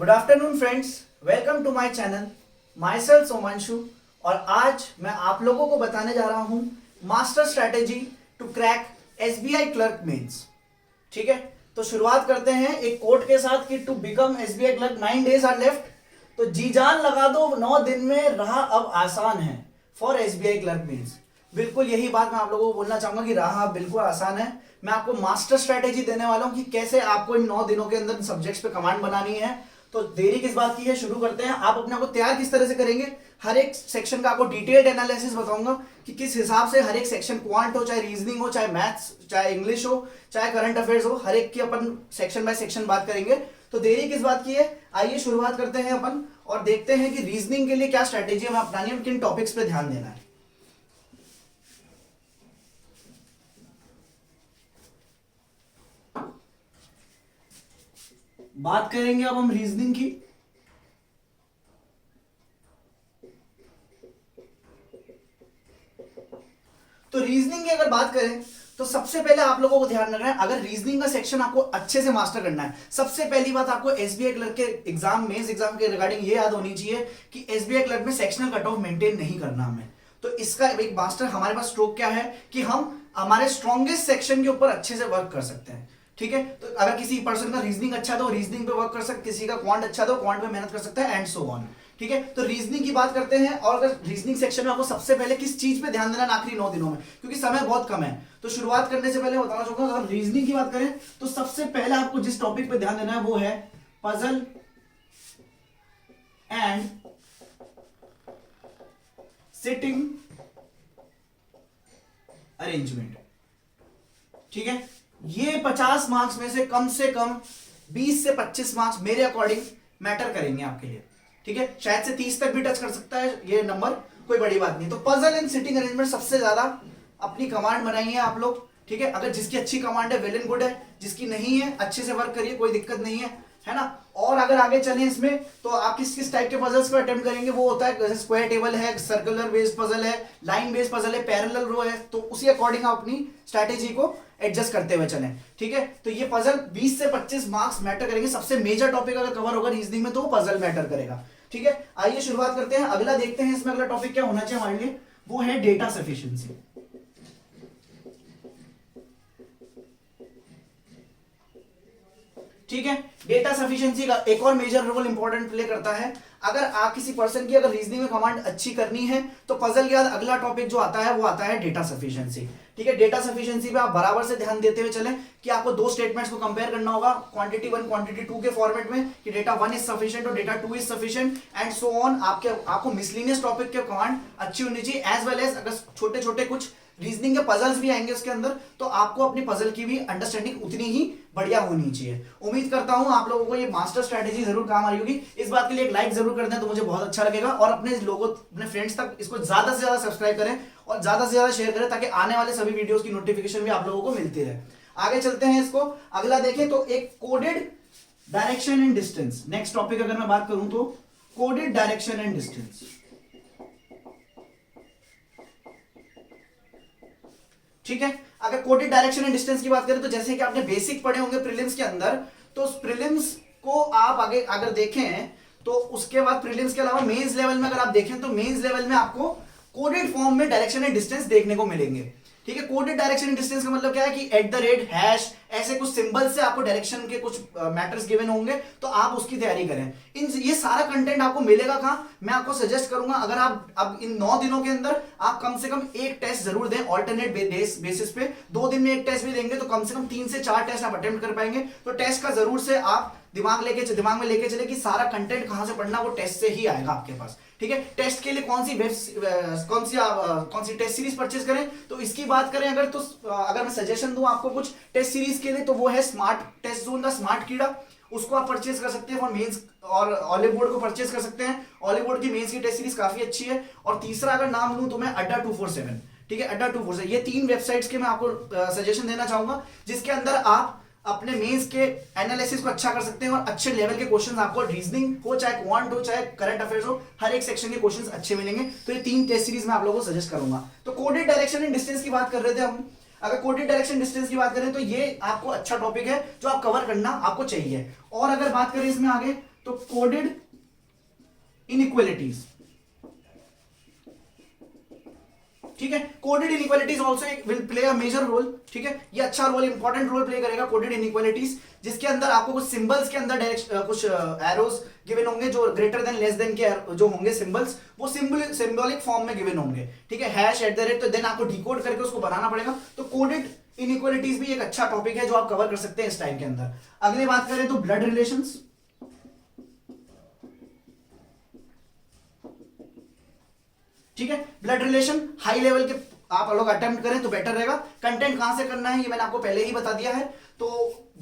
Good afternoon friends, welcome to my channel. Myself Somanshu और आज मैं आप लोगों को बताने जा रहा हूं master strategy to crack SBI clerk mains. ठीक है, तो शुरुआत करते हैं एक कोट के साथ कि to become SBI clerk 9 days are left. तो जी जान लगा दो, 9 दिन में राह अब आसान है फॉर एसबीआई क्लर्क मेंस। बिल्कुल यही बात मैं आप लोगों को बोलना चाहूंगा कि राह अब बिल्कुल आसान है। मैं आपको मास्टर स्ट्रैटेजी देने वाला हूं कि कैसे आपको इन 9 दिनों के अंदर सब्जेक्ट्स पे कमांड बनानी है। तो देरी किस बात की है, शुरू करते हैं। आप अपने को तैयार किस तरह से करेंगे, हर एक सेक्शन का आपको डिटेल्ड एनालिसिस बताऊंगा कि किस हिसाब से हर एक सेक्शन, क्वांट हो चाहे रीजनिंग हो चाहे मैथ्स चाहे इंग्लिश हो चाहे करंट अफेयर्स हो, हर एक की अपन सेक्शन बाय सेक्शन बात करेंगे। तो देरी किस बात की है, आइए शुरुआत करते हैं अपन और देखते हैं कि रीजनिंग के लिए क्या स्ट्रैटेजी हमें अपनानी है, किन टॉपिक्स पे ध्यान देना है। बात करेंगे अब हम रीजनिंग की। तो रीजनिंग की अगर बात करें तो सबसे पहले आप लोगों को ध्यान रखना है, अगर रीजनिंग का सेक्शन आपको अच्छे से मास्टर करना है, सबसे पहली बात आपको एसबीआई क्लर्क के एग्जाम, मेंस एग्जाम के रिगार्डिंग ये याद होनी चाहिए कि एसबीआई क्लर्क में सेक्शनल कट ऑफ मेंटेन नहीं करना हमें। तो इसका एक मास्टर हमारे पास स्ट्रोक क्या है कि हम हमारे स्ट्रॉन्गेस्ट सेक्शन के ऊपर अच्छे से वर्क कर सकते हैं। ठीक है, तो अगर किसी पर्सन का रीजनिंग अच्छा तो रीजनिंग पे वर्क कर सकते, किसी का क्वांट अच्छा तो क्वांट पे मेहनत कर सकता है एंड सो ऑन। ठीक है, तो रीजनिंग की बात करते हैं। और अगर रीजनिंग सेक्शन में आपको सबसे पहले किस चीज पे ध्यान देना है आखिरी 9 दिनों में, क्योंकि समय बहुत कम है, तो शुरुआत करने से पहले बताना चाहूंगा अगर रीजनिंग की बात करें तो सबसे पहले आपको जिस टॉपिक पे ध्यान देना है वो है पजल एंड सिटिंग अरेंजमेंट। ठीक है, ये 50 मार्क्स में से कम 20 से 25 मार्क्स मेरे अकॉर्डिंग मैटर करेंगे आपके लिए। ठीक है, शायद से 30 तक भी टच कर सकता है ये नंबर, कोई बड़ी बात नहीं। तो पजल एंड सिटिंग अरेंजमेंट सबसे ज्यादा अपनी कमांड बनाइए आप लोग। ठीक है, अगर जिसकी अच्छी कमांड है वेल एंड गुड है, जिसकी नहीं है अच्छे से वर्क करिए, कोई दिक्कत नहीं है ना। और अगर आगे चले इसमें तो आप किस किस टाइप के पजल्स को अटेम्प्ट करेंगे, वो होता है जैसे स्क्वायर टेबल है, सर्कुलर बेस्ड पजल है, लाइन बेस्ड पजल है, पैरेलल रो है, तो उसी अकॉर्डिंग आप अपनी स्ट्रैटेजी को एडजस्ट करते हुए चलें। ठीक है, तो ये पजल 20 से 25 मार्क्स मैटर करेंगे। सबसे मेजर टॉपिक अगर कवर होगा रीजनिंग में तो वो पजल मैटर करेगा। ठीक है, आइए शुरुआत करते हैं, अगला देखते हैं इसमें अगला टॉपिक क्या होना चाहिए हमारे लिए, वो है डेटा सफिशिएंसी। ठीक है, डेटा सफिशिएंसी का एक और मेजर रोल इंपॉर्टेंट प्ले करता है। अगर आप किसी पर्सन की अगर रीजनिंग में कमांड अच्छी करनी है तो पजल के बाद अगला टॉपिक जो आता है वो आता है डेटा सफिशिएंसी। ठीक है, डेटा सफिशिएंसी पे आप बराबर से ध्यान देते हुए चलें कि आपको दो स्टेटमेंट्स को कंपेयर करना होगा, क्वांटिटी 1 क्वांटिटी 2 के फॉर्मेट में, कि डेटा 1 इज सफिशिएंट और data 2 is sufficient and so on. आपको मिसलिनियस टॉपिक के कमांड अच्छी होनी चाहिए, एज वेल एज अगर छोटे छोटे कुछ रीजनिंग के पजल्स भी आएंगे उसके अंदर तो आपको अपनी पजल की भी अंडरस्टैंडिंग उतनी ही बढ़िया होनी चाहिए। उम्मीद करता हूं आप लोगों को ये मास्टर स्ट्रैटेजी जरूर काम आ रही होगी। इस बात के लिए एक लाइक जरूर कर दें तो मुझे बहुत अच्छा लगेगा, और अपने लोगों, अपने फ्रेंड्स तक इसको ज्यादा से ज्यादा सब्सक्राइब करें और ज्यादा से ज्यादा शेयर करें ताकि आने वाले सभी वीडियोस की नोटिफिकेशन भी आप लोगों को मिलती रहे। आगे चलते हैं, इसको अगला देखें तो एक coded direction and distance. Next topic अगर मैं बात करूं तो कोडेड डायरेक्शन एंड डिस्टेंस। ठीक है, अगर कोडेड डायरेक्शन एंड डिस्टेंस की बात करें तो जैसे कि आपने बेसिक पढ़े होंगे प्रीलिम्स के अंदर, तो उस प्रीलिम्स को आप आगे अगर देखें तो उसके बाद प्रीलिम्स के अलावा मेंस लेवल में अगर आप देखें तो मेंस लेवल में आपको कोडेड फॉर्म में डायरेक्शन एंड डिस्टेंस देखने को मिलेंगे। ठीक है, कोडेड डायरेक्शन एंड डिस्टेंस का मतलब क्या है कि @ ऐसे कुछ सिंबल से आपको डायरेक्शन के कुछ मैटर्स गिवन होंगे, तो आप उसकी तैयारी करें। ये सारा कंटेंट आपको मिलेगा कहां, मैं आपको सजेस्ट करूंगा अगर आप अब इन 9 दिनों के अंदर आप कम से कम एक टेस्ट जरूर दें ऑल्टरनेट बेसिस पे। 2 दिन में एक टेस्ट भी देंगे तो कम से कम 3 से 4 टेस्ट आप अटेम्प्ट कर पाएंगे। तो टेस्ट का जरूर से आप दिमाग में लेके चले कि सारा कंटेंट कहां से पढ़ना, वो टेस्ट से ही आएगा आपके पास। ठीक है, टेस्ट के लिए कौन सी टेस्ट सीरीज परचेज करें, तो इसकी बात करें अगर, तो अगर मैं सजेशन दूं आपको कुछ टेस्ट सीरीज के लिए तो वो है स्मार्ट टेस्ट जोन का स्मार्ट कीड़ा, उसको आप परचेज कर सकते हैं। और मेंस और ऑलिव बोर्ड को परचेज कर सकते हैं, ऑलिव बोर्ड की मेंस की टेस्ट सीरीज काफी अच्छी है। और तीसरा अगर नाम लूं तो मैं अड्डा 247। ठीक है, अड्डा 247, ये 3 वेबसाइट्स के मैं आपको सजेशन देना चाहूंगा जिसके अंदर आप अपने मेंस के एनालिसिस को अच्छा कर सकते हैं और अच्छे लेवल के क्वेश्चंस आपको रीजनिंग हो चाहे क्वांट हो चाहे करंट अफेयर्स हो, हर एक सेक्शन के क्वेश्चंस अच्छे मिलेंगे। तो ये 3 टेस्ट सीरीज मैं आप लोगों को सजेस्ट करूंगा। तो कोडेड डायरेक्शन एंड डिस्टेंस की बात कर रहे थे हम, अगर कोडेड डायरेक्शन डिस्टेंस की बात करें तो ये आपको अच्छा टॉपिक है जो आप कवर करना आपको चाहिए। और अगर बात करें इसमें आगे तो कोडेड इनइक्वालिटीज, ठीक है, coded inequalities also will play a major role, ठीक है, ये अच्छा रोल, इंपॉर्टेंट रोल प्ले करेगा कोडेड इनइक्वालिटीज, जिसके अंदर आपको कुछ सिंबल्स के अंदर डायरेक्ट कुछ एरोस गिवन होंगे जो ग्रेटर देन लेस देन के जो होंगे सिंबल्स, वो सिंबॉलिक फॉर्म में गिवन होंगे, ठीक है, हैश एट द रेट, तो देन आपको डिकोड करके उसको बनाना पड़ेगा। तो कोडेड इनइक्वालिटीज भी एक अच्छा टॉपिक है जो आप कवर कर सकते हैं इस टाइम के अंदर। अगली बात करें तो ब्लड रिलेशंस, ठीक है, ब्लड रिलेशन हाई लेवल के आप लोग अटेम्प्ट करें तो बेटर रहेगा। कंटेंट कहां से करना है ये मैंने आपको पहले ही बता दिया है। तो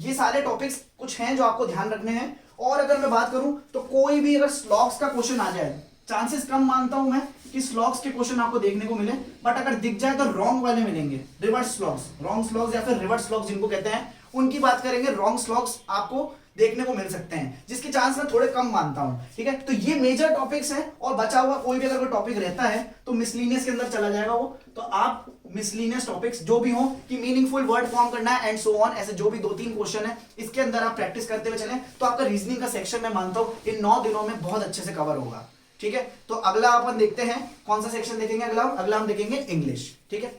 ये सारे टॉपिक्स कुछ हैं जो आपको ध्यान रखने हैं। और अगर मैं बात करूं तो कोई भी अगर स्लॉग्स का क्वेश्चन आ जाए, चांसेस कम मानता हूं मैं कि स्लॉग्स के क्वेश्चन आपको देखने को मिले, बट अगर दिख जाए तो रॉन्ग वाले मिलेंगे, रिवर्स स्लॉग्स, रॉन्ग स्लॉग्स या फिर रिवर्स स्लॉग्स जिनको कहते हैं, उनकी बात करेंगे। रॉन्ग स्लॉग्स आपको देखने को मिल सकते हैं, जिसके चांस मैं थोड़े कम मानता हूं, ठीक है। तो ये मेजर टॉपिक्स हैं, और बचा हुआ कोई भी अगर कोई टॉपिक रहता है तो मिसलिनियस के अंदर चला जाएगा वो। तो आप मिसलिनियस टॉपिक्स जो भी हो कि मीनिंगफुल वर्ड फॉर्म करना है एंड सो ऑन, ऐसे जो भी 2-3 क्वेश्चन है इसके अंदर आप प्रैक्टिस करते हुए चलें, तो आपका रीजनिंग का सेक्शन मैं मानता हूं इन 9 दिनों में बहुत अच्छे से कवर होगा, ठीक है। तो अगला अपन देखते हैं कौन सा सेक्शन देखेंगे। अगला हम देखेंगे इंग्लिश, ठीक है।